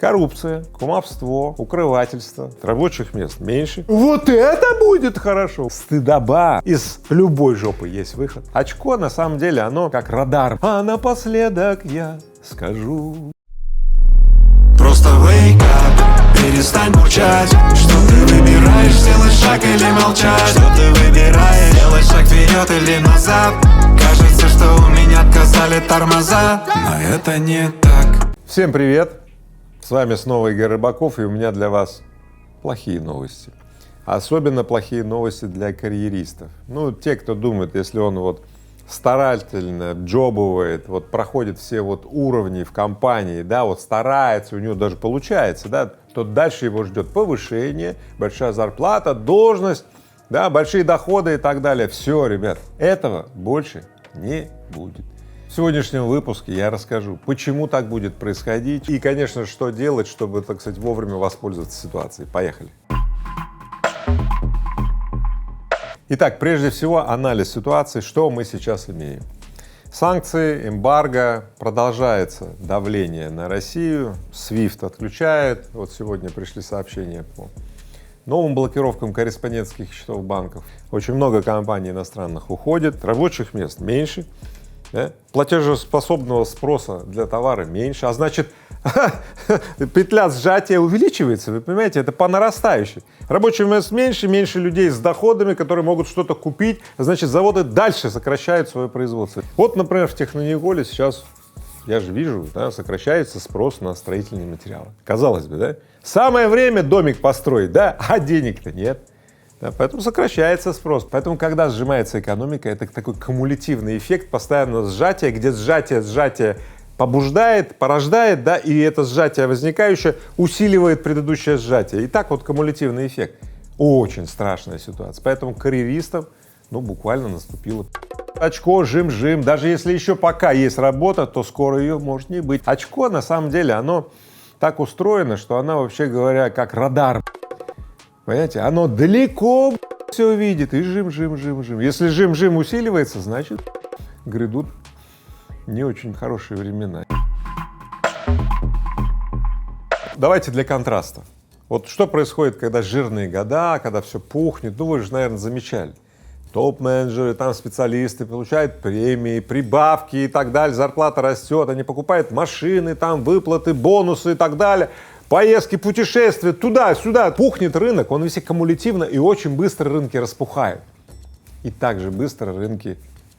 Коррупция, кумовство, укрывательство, рабочих мест меньше. Вот это будет хорошо! Стыдоба. Из любой жопы есть выход. Очко, на самом деле, оно как радар. А напоследок я скажу. Просто wake up, перестань бурчать. Что ты выбираешь, сделать шаг или молчать? Что ты выбираешь, сделать шаг вперед или назад? Кажется, что у меня отказали тормоза, но это не так. Всем привет! С вами снова Игорь Рыбаков, и у меня для вас плохие новости. Особенно плохие новости для карьеристов. Ну, те, кто думает, если он вот старательно джобывает, вот проходит все вот уровни в компании, да, вот старается, у него даже получается, да, то дальше его ждет повышение, большая зарплата, должность, да, большие доходы и так далее. Все, ребят, этого больше не будет. В сегодняшнем выпуске я расскажу, почему так будет происходить и, конечно, что делать, чтобы, так сказать, вовремя воспользоваться ситуацией. Поехали! Итак, прежде всего анализ ситуации, что мы сейчас имеем. Санкции, эмбарго, продолжается давление на Россию, SWIFT отключает, вот сегодня пришли сообщения по новым блокировкам корреспондентских счетов банков. Очень много компаний иностранных уходит, рабочих мест меньше. Да? Платежеспособного спроса для товара меньше, а значит петля сжатия увеличивается, вы понимаете, это по нарастающей. Рабочих мест меньше, меньше людей с доходами, которые могут что-то купить, значит заводы дальше сокращают свое производство. Вот, например, в Технониколе сейчас, я же вижу, да, сокращается спрос на строительные материалы. Казалось бы, да? Самое время домик построить, да, а денег-то нет. Да, поэтому сокращается спрос. Поэтому, когда сжимается экономика, это такой кумулятивный эффект постоянного сжатия, где сжатие побуждает, порождает, да, и это сжатие возникающее усиливает предыдущее сжатие. И так вот кумулятивный эффект. Очень страшная ситуация. Поэтому карьеристам, ну, буквально наступило очко, жим-жим. Даже если еще пока есть работа, то скоро ее может не быть. Очко, на самом деле, оно так устроено, что оно, вообще говоря, как радар. Понимаете, оно далеко все видит и жим. Если жим усиливается, значит грядут не очень хорошие времена. Давайте для контраста. Вот что происходит, когда жирные года, когда все пухнет, ну вы же, наверное, замечали. Топ-менеджеры, там специалисты получают премии, прибавки и так далее, зарплата растет, они покупают машины, там выплаты, бонусы и так далее. Поездки, путешествия, туда-сюда. Пухнет рынок, он весь кумулятивно, и очень быстро рынки распухают. И также быстро рынки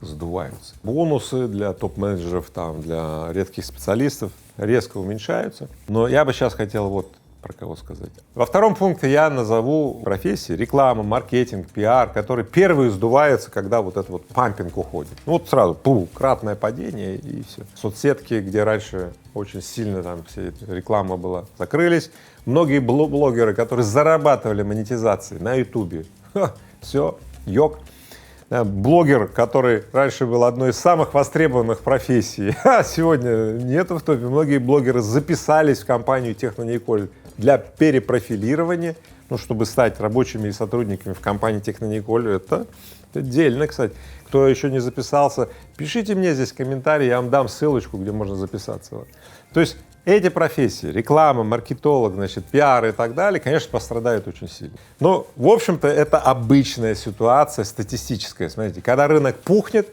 сдуваются. Бонусы для топ-менеджеров, там, для редких специалистов резко уменьшаются. Но я бы сейчас хотел вот про кого сказать. Во втором пункте я назову профессии: реклама, маркетинг, пиар, которые первые сдуваются, когда вот этот вот пампинг уходит. Ну вот сразу, кратное падение и все. Соцсетки, где раньше очень сильно там вся реклама была, закрылись. Многие блогеры, которые зарабатывали монетизацией на ютубе, все, йог. Блогер, который раньше был одной из самых востребованных профессий, сегодня нету в топе. Многие блогеры записались в компанию Технониколь для перепрофилирования, ну, чтобы стать рабочими и сотрудниками в компании Технониколь. Это отдельно, кстати. Кто еще не записался, пишите мне здесь комментарий, я вам дам ссылочку, где можно записаться. То есть эти профессии, реклама, маркетолог, значит, пиар и так далее, конечно, пострадают очень сильно. Но, в общем-то, это обычная ситуация, статистическая. Смотрите, когда рынок пухнет,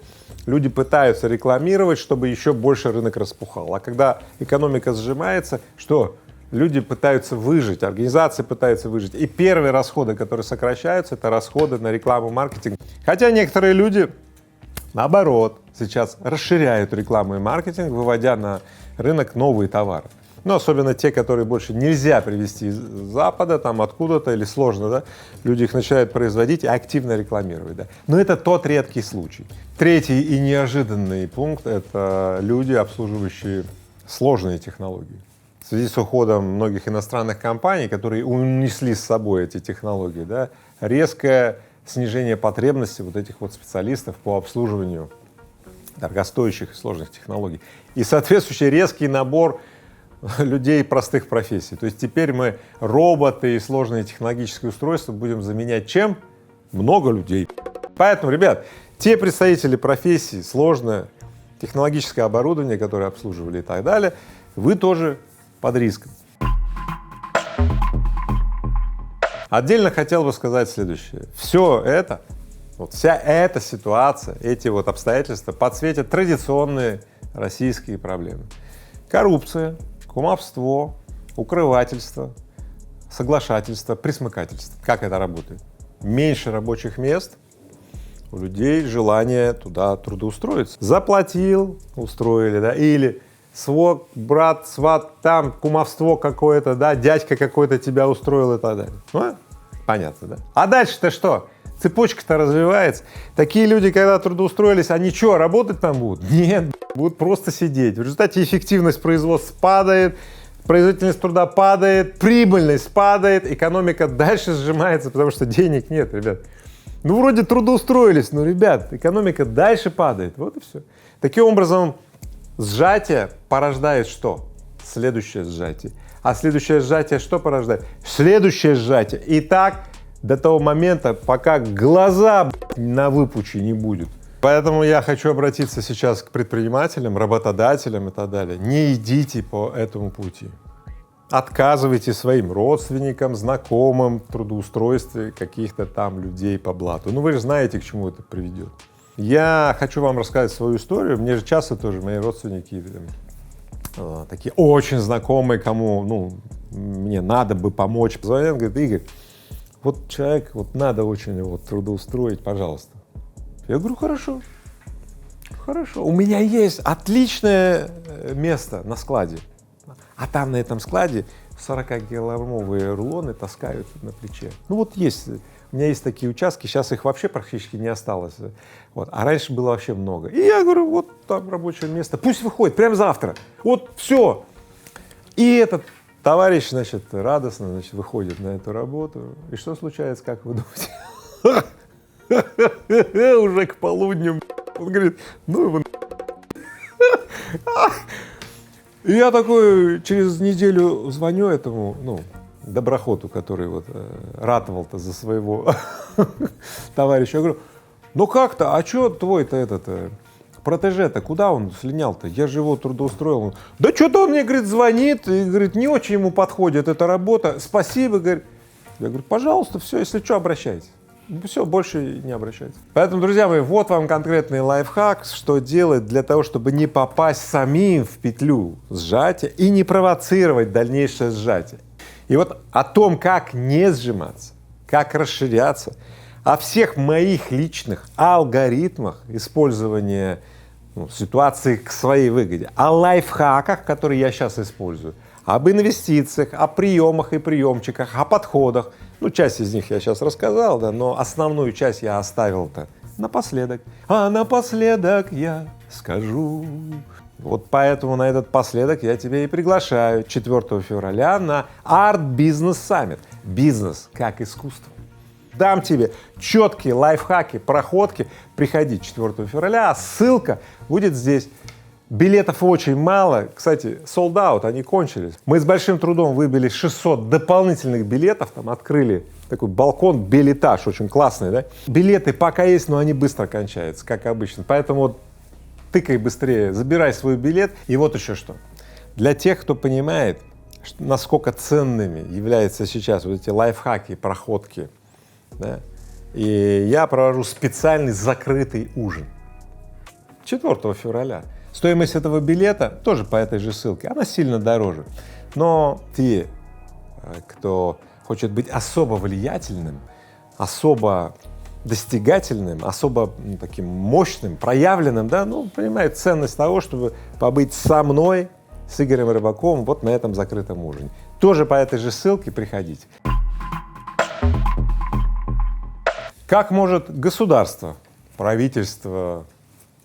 люди пытаются рекламировать, чтобы еще больше рынок распухал. А когда экономика сжимается, что? Люди пытаются выжить, организации пытаются выжить. И первые расходы, которые сокращаются, это расходы на рекламу, маркетинг. Хотя некоторые люди, наоборот, сейчас расширяют рекламу и маркетинг, выводя на рынок новые товары. Ну, особенно те, которые больше нельзя привезти из Запада, там откуда-то, или сложно, да, люди их начинают производить и активно рекламировать, да. Но это тот редкий случай. Третий и неожиданный пункт — это люди, обслуживающие сложные технологии. В связи с уходом многих иностранных компаний, которые унесли с собой эти технологии, да, резкое снижение потребности вот этих вот специалистов по обслуживанию дорогостоящих и сложных технологий. И соответствующий резкий набор людей простых профессий. То есть теперь мы роботы и сложные технологические устройства будем заменять чем? Много людей. Поэтому, ребят, те представители профессий, сложное технологическое оборудование, которое обслуживали и так далее, вы тоже под риском. Отдельно хотел бы сказать следующее. Все это, вот вся эта ситуация, эти вот обстоятельства подсветят традиционные российские проблемы. Коррупция, кумовство, укрывательство, соглашательство, присмыкательство. Как это работает? Меньше рабочих мест, у людей желание туда трудоустроиться. Заплатил, устроили, да, или свой брат, сват, там кумовство какое-то, да, дядька какой-то тебя устроил и так далее. Ну, понятно, да? А дальше-то что? Цепочка-то развивается. Такие люди, когда трудоустроились, они что, работать там будут? Нет, будут просто сидеть. В результате эффективность производства падает, производительность труда падает, прибыльность падает, экономика дальше сжимается, потому что денег нет, ребят. Ну, вроде трудоустроились, но, ребят, экономика дальше падает, вот и все. Таким образом, сжатие порождает что? Следующее сжатие. А следующее сжатие что порождает? Следующее сжатие. И так до того момента, пока глаза на выпуче не будет. Поэтому я хочу обратиться сейчас к предпринимателям, работодателям и так далее. Не идите по этому пути. Отказывайте своим родственникам, знакомым в трудоустройстве каких-то там людей по блату. Ну, вы же знаете, к чему это приведет. Я хочу вам рассказать свою историю. Мне же часто тоже мои родственники такие очень знакомые, кому, ну, мне надо бы помочь, звонят, говорят: Игорь, вот человек, вот надо очень его трудоустроить, пожалуйста. Я говорю: хорошо, хорошо, у меня есть отличное место на складе. А там на этом складе 40-килограммовые рулоны таскают на плече. Ну вот есть, у меня есть такие участки, сейчас их вообще практически не осталось. Вот. А раньше было вообще много. И я говорю: вот там рабочее место, пусть выходит прямо завтра. Вот все. И этот товарищ, значит, радостно, значит, выходит на эту работу. И что случается, как вы думаете? Уже к полудню он говорит: ну его. И я такой через неделю звоню этому, ну, доброхоту, который вот ратовал-то за своего товарища. Я говорю: ну как-то, а что твой-то этот протеже-то, куда он слинял-то? Я же его трудоустроил. Он: да что-то он мне, говорит, звонит, и, говорит, не очень ему подходит эта работа, спасибо, говорит. Я говорю: пожалуйста, все, если что, обращайтесь. Все, больше не обращайтесь. Поэтому, друзья мои, вот вам конкретный лайфхак, что делать для того, чтобы не попасть самим в петлю сжатия и не провоцировать дальнейшее сжатие. И вот о том, как не сжиматься, как расширяться, о всех моих личных алгоритмах использования ситуации к своей выгоде, о лайфхаках, которые я сейчас использую, об инвестициях, о приемах и приемчиках, о подходах. Ну, часть из них я сейчас рассказал, да, но основную часть я оставил-то напоследок. А напоследок я скажу. Вот поэтому на этот последок я тебя и приглашаю 4 февраля на Art Business Summit. Бизнес как искусство. Дам тебе четкие лайфхаки, проходки. Приходи 4 февраля, ссылка будет здесь. Билетов очень мало, кстати, sold out, они кончились. Мы с большим трудом выбили 600 дополнительных билетов, там открыли такой балкон, билетаж, очень классный, да? Билеты пока есть, но они быстро кончаются, как обычно. Поэтому вот тыкай быстрее, забирай свой билет. И вот еще что. Для тех, кто понимает, насколько ценными являются сейчас вот эти лайфхаки, проходки, да? И я провожу специальный закрытый ужин 4 февраля. Стоимость этого билета тоже по этой же ссылке, она сильно дороже. Но те, кто хочет быть особо влиятельным, особо достигательным, особо таким мощным, проявленным, да, ну, понимает ценность того, чтобы побыть со мной, с Игорем Рыбаковым, вот на этом закрытом ужине. Тоже по этой же ссылке приходите. Как может государство, правительство,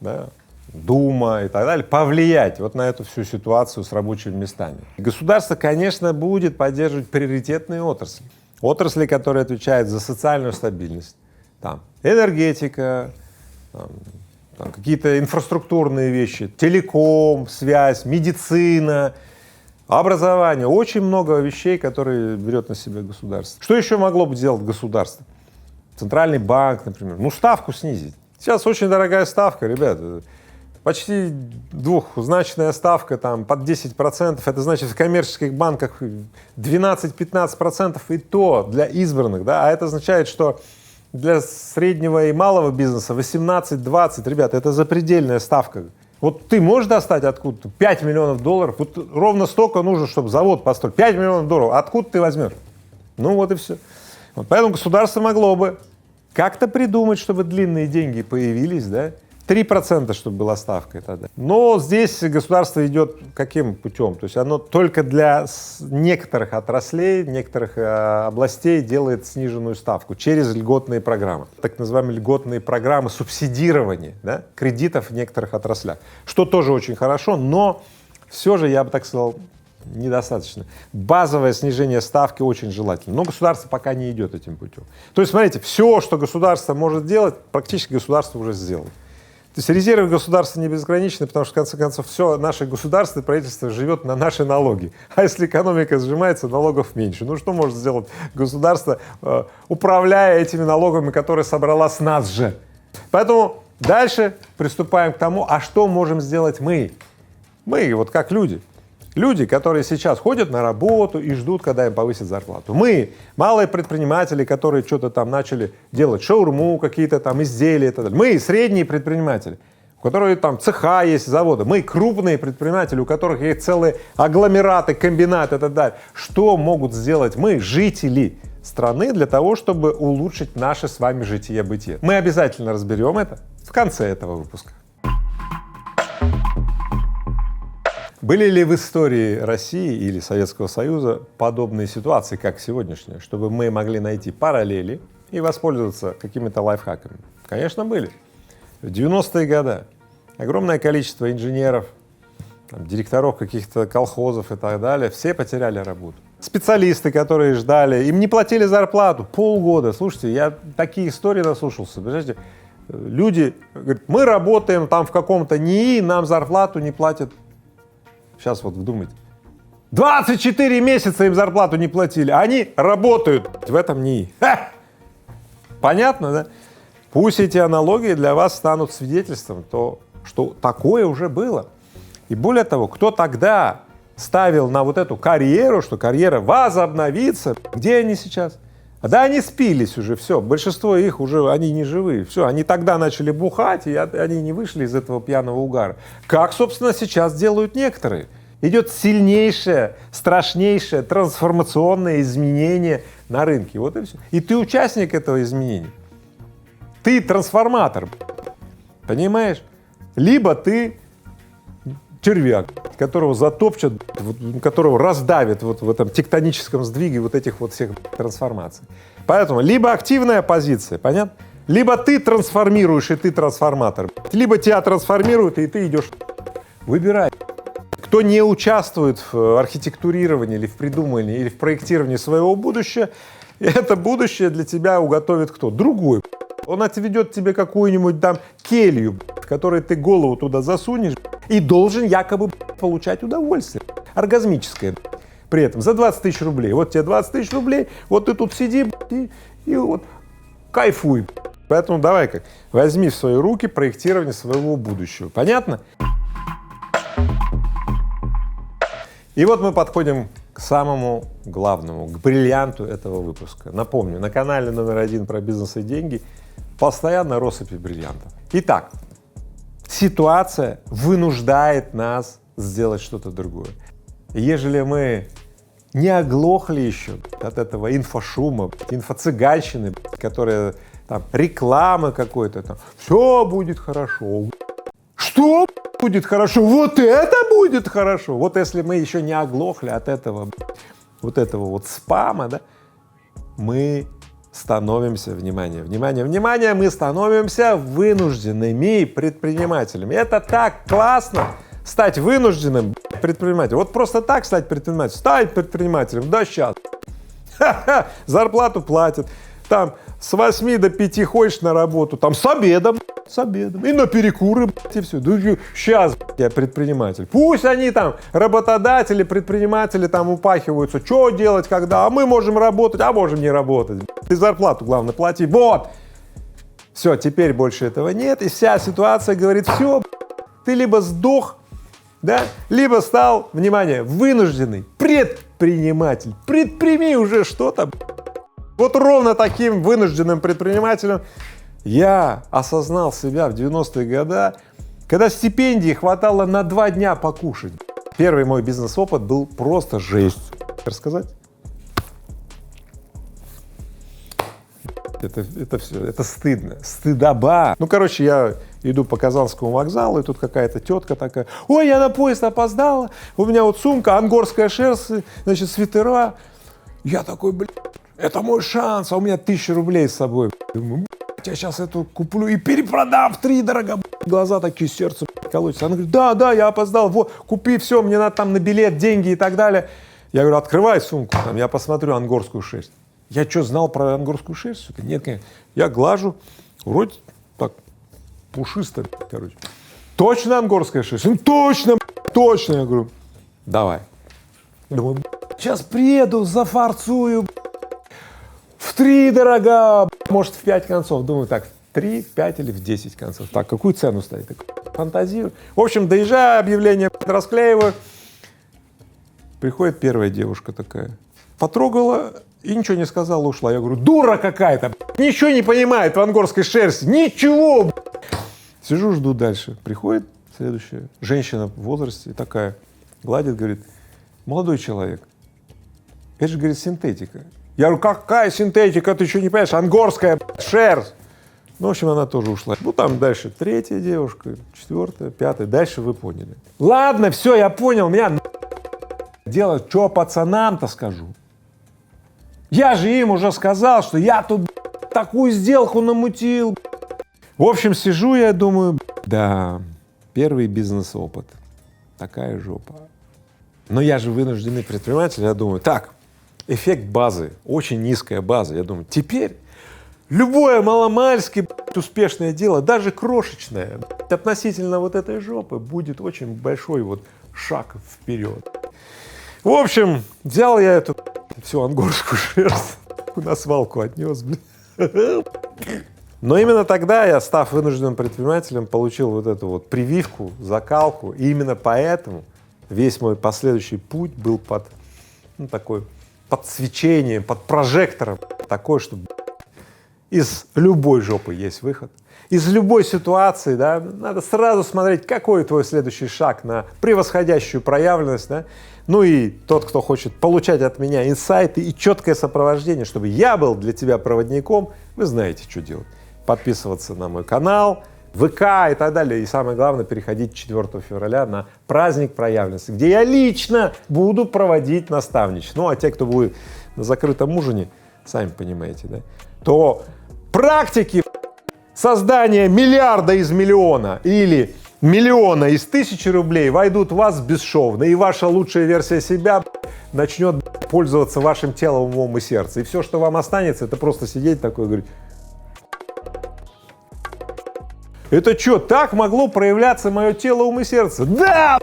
да, Дума и так далее повлиять вот на эту всю ситуацию с рабочими местами? Государство, конечно, будет поддерживать приоритетные отрасли. Отрасли, которые отвечают за социальную стабильность. Там энергетика, там какие-то инфраструктурные вещи, телеком, связь, медицина, образование. Очень много вещей, которые берет на себя государство. Что еще могло бы сделать государство? Центральный банк, например, ну, ставку снизить. Сейчас очень дорогая ставка, ребята. почти двухзначная ставка, там, под 10%, это значит в коммерческих банках 12-15% и то для избранных, да, а это означает, что для среднего и малого бизнеса 18-20, ребята, это запредельная ставка. Вот ты можешь достать откуда-то 5 миллионов долларов, вот ровно столько нужно, чтобы завод построить, 5 миллионов долларов, откуда ты возьмешь? Ну вот и все. Вот поэтому государство могло бы как-то придумать, чтобы длинные деньги появились, да, 3%, чтобы была ставка тогда. Но здесь государство идет каким путем? То есть оно только для некоторых отраслей, некоторых областей делает сниженную ставку через льготные программы. Так называемые льготные программы субсидирования, да, кредитов в некоторых отраслях. Что тоже очень хорошо, но все же, я бы так сказал, недостаточно. Базовое снижение ставки очень желательно, но государство пока не идет этим путем. То есть, смотрите, все, что государство может делать, практически государство уже сделало. То есть резервы государства не безграничны, потому что, в конце концов, все наше государство и правительство живет на наши налоги. А если экономика сжимается, налогов меньше. Ну что может сделать государство, управляя этими налогами, которые собрала с нас же? Поэтому дальше приступаем к тому, а что можем сделать мы? Мы, вот как люди. Люди, которые сейчас ходят на работу и ждут, когда им повысят зарплату. Мы, малые предприниматели, которые что-то там начали делать, шаурму, какие-то там изделия и так далее. Мы, средние предприниматели, у которых там цеха есть, заводы. Мы, крупные предприниматели, у которых есть целые агломераты, комбинаты и так далее. Что могут сделать мы, жители страны, для того, чтобы улучшить наше с вами житие-бытие? Мы обязательно разберем это в конце этого выпуска. Были ли в истории России или Советского Союза подобные ситуации, как сегодняшняя, чтобы мы могли найти параллели и воспользоваться какими-то лайфхаками? Конечно, были. В 90-е годы огромное количество инженеров, там, директоров каких-то колхозов и так далее, все потеряли работу. Специалисты, которые ждали, им не платили зарплату полгода. Слушайте, я такие истории наслушался. Представляете, люди говорят, мы работаем там в каком-то НИИ, нам зарплату не платят. Сейчас вот вдумайте. 24 месяца им зарплату не платили, они работают в этом НИИ. Ха! Понятно, да? Пусть эти аналогии для вас станут свидетельством, что такое уже было. И более того, кто тогда ставил на вот эту карьеру, что карьера возобновится, где они сейчас? Да они спились уже, все, большинство их уже, они не живые, все, они тогда начали бухать, и они не вышли из этого пьяного угара. Как, собственно, сейчас делают некоторые. Идет сильнейшее, страшнейшее трансформационное изменение на рынке, вот и все. И ты участник этого изменения. Ты трансформатор, понимаешь? Либо ты червяк, которого затопчат, которого раздавит вот в этом тектоническом сдвиге вот этих вот всех трансформаций. Поэтому либо активная позиция, понятно? Либо ты трансформируешь, и ты трансформатор, либо тебя трансформируют, и ты идешь. Выбирай. Кто не участвует в архитектурировании или в придумывании, или в проектировании своего будущего, это будущее для тебя уготовит кто? Другой. Он отведет тебе какую-нибудь там келью, в которой ты голову туда засунешь, и должен якобы получать удовольствие, оргазмическое, при этом за 20 тысяч рублей. Вот тебе 20 тысяч рублей, вот ты тут сиди и вот кайфуй. Поэтому давай-ка возьми в свои руки проектирование своего будущего. Понятно? И вот мы подходим к самому главному, к бриллианту этого выпуска. Напомню, на канале номер 1 про бизнес и деньги постоянно россыпь бриллиантов. Итак, ситуация вынуждает нас сделать что-то другое. Ежели мы не оглохли еще от этого инфошума, инфо-цыганщины, которая там реклама какой-то там, все будет хорошо. Что будет хорошо? Вот это будет хорошо. Вот если мы еще не оглохли от этого вот спама, да, мы становимся, внимание, мы становимся вынужденными предпринимателями. Это так классно стать вынужденным предпринимателем. Вот просто так стать предпринимателем. Стать предпринимателем, да сейчас. Ха-ха, зарплату платят. Там с 8 до 5 ходишь на работу, там с обедом, и на перекуры, и все. Да сейчас я предприниматель. Пусть они там, работодатели, предприниматели там упахиваются, что делать, когда, а мы можем работать, а можем не работать. Ты зарплату, главное, плати. Вот. Все, теперь больше этого нет, и вся ситуация говорит, все, Ты либо сдох, да, либо стал, внимание, вынужденный предприниматель. Предприми уже что-то. Вот ровно таким вынужденным предпринимателем я осознал себя в 90-е годы, когда стипендии хватало на 2 дня покушать. Первый мой бизнес-опыт был просто жесть. Рассказать? Это все, это стыдно, стыдоба. Ну, короче, я иду по Казанскому вокзалу, и тут какая-то тетка такая: ой, я на поезд опоздала, у меня вот сумка, ангорская шерсть, значит, свитера. Я такой, блядь, это мой шанс, а у меня 1000 рублей с собой. Думаю, я сейчас эту куплю и перепродам втридорога. Глаза такие, сердце колотится. Она говорит, да, я опоздал, вот, купи все, мне надо там на билет, деньги и так далее. Я говорю, открывай сумку, там, я посмотрю ангорскую шерсть. Я что, знал про ангорскую шерсть? Нет, конечно. Я глажу, вроде так пушисто, короче. Точно ангорская шерсть? Ну, точно. Я говорю, давай. Думаю, сейчас приеду, зафарцую, втридорога, может, в 5 концов. Думаю, так, в 3, в 5 или в 10 концов. Так, какую цену ставить? Так, фантазирую. В общем, доезжаю, объявление расклеиваю. Приходит первая девушка такая, потрогала и ничего не сказала, ушла. Я говорю, дура какая-то, ничего не понимает в ангорской шерсти, ничего. Сижу, жду дальше. Приходит следующая женщина в возрасте, такая, гладит, говорит, молодой человек, это же, говорит, синтетика. Я говорю, какая синтетика, ты что не понимаешь, ангорская шерсть. Ну, в общем, она тоже ушла. Ну, там дальше 3-я девушка, 4-я, 5-я, дальше вы поняли. Ладно, все, я понял, меня делать, что пацанам-то скажу. Я же им уже сказал, что я тут такую сделку намутил. В общем, сижу я, думаю, да, первый бизнес-опыт, такая жопа. Но я же вынужденный предприниматель, я думаю, так, эффект базы, очень низкая база. Я думаю, теперь любое маломальски успешное дело, даже крошечное, относительно вот этой жопы, будет очень большой вот шаг вперед. В общем, взял я эту всю ангорскую шерсть, на свалку отнес, Но именно тогда я, став вынужденным предпринимателем, получил вот эту вот прививку, закалку, и именно поэтому весь мой последующий путь был под, ну, такой, под свечением, под прожектором, такой, что из любой жопы есть выход. Из любой ситуации, да, надо сразу смотреть, какой твой следующий шаг на превосходящую проявленность, да. Ну и тот, кто хочет получать от меня инсайты и четкое сопровождение, чтобы я был для тебя проводником, вы знаете, что делать. Подписываться на мой канал, ВК и так далее. И самое главное, переходить 4 февраля на праздник проявленности, где я лично буду проводить наставничество. Ну а те, кто будет на закрытом ужине, сами понимаете, да, то практики создания миллиарда из миллиона или миллиона из 1000 рублей войдут в вас бесшовно, и ваша лучшая версия себя начнет пользоваться вашим телом, умом и сердцем. И все, что вам останется, это просто сидеть такой и говорить, это что, так могло проявляться мое тело, ум и сердце? Да!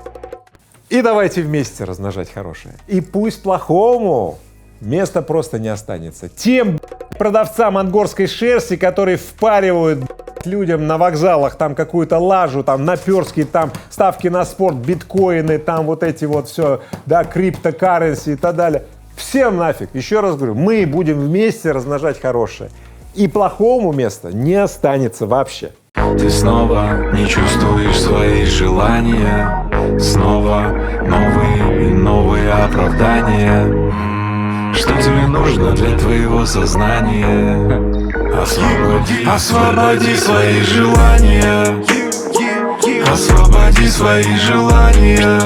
И давайте вместе размножать хорошее. И пусть плохому места просто не останется. Тем продавцам ангорской шерсти, которые впаривают людям на вокзалах там какую-то лажу, там наперские, там ставки на спорт, биткоины, там вот эти вот все, да, криптокарренси и так далее. Всем нафиг. Еще раз говорю, мы будем вместе размножать хорошее. И плохому места не останется вообще. Ты снова не чувствуешь свои желания, снова новые и новые оправдания. Что тебе нужно для твоего сознания? Освободи свои желания, освободи свои желания.